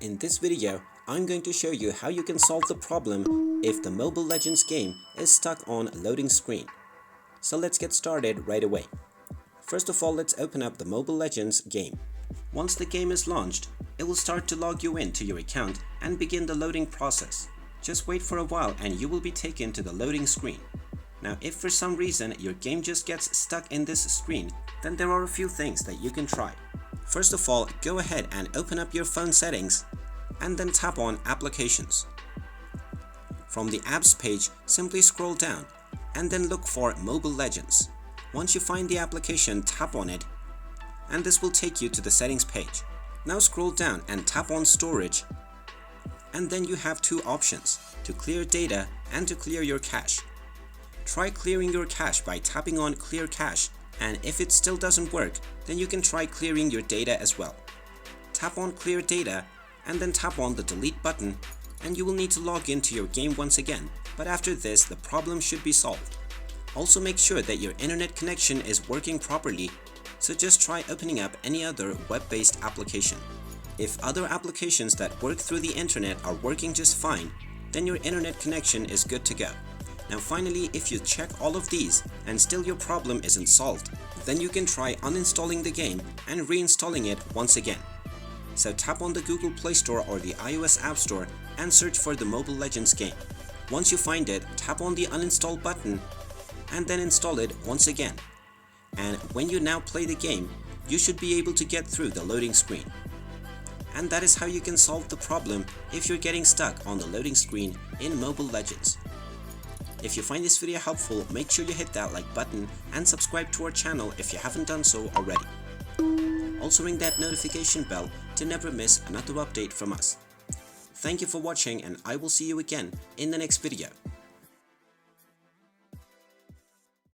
In this video, I'm going to show you how you can solve the problem if the Mobile Legends game is stuck on loading screen. So let's get started right away. First of all, let's open up the Mobile Legends game. Once the game is launched, it will start to log you into your account and begin the loading process. Just wait for a while and you will be taken to the loading screen. Now, if for some reason your game just gets stuck in this screen, then there are a few things that you can try. First of all, go ahead and open up your phone settings and then tap on Applications. From the Apps page, simply scroll down and then look for Mobile Legends. Once you find the application, tap on it and this will take you to the settings page. Now scroll down and tap on Storage, and then you have two options: to clear data and to clear your cache. Try clearing your cache by tapping on Clear Cache, and if it still doesn't work, then you can try clearing your data as well. Tap on Clear Data and then tap on the Delete button, and you will need to log into your game once again, but after this the problem should be solved. Also make sure that your internet connection is working properly, so just try opening up any other web-based application. If other applications that work through the internet are working just fine, then your internet connection is good to go. Now finally, if you check all of these and still your problem isn't solved, then you can try uninstalling the game and reinstalling it once again. So tap on the Google Play Store or the iOS App Store and search for the Mobile Legends game. Once you find it, tap on the uninstall button and then install it once again. And when you now play the game, you should be able to get through the loading screen. And that is how you can solve the problem if you're getting stuck on the loading screen in Mobile Legends. If you find this video helpful, make sure you hit that like button and subscribe to our channel if you haven't done so already. Also ring that notification bell to never miss another update from us. Thank you for watching, and I will see you again in the next video.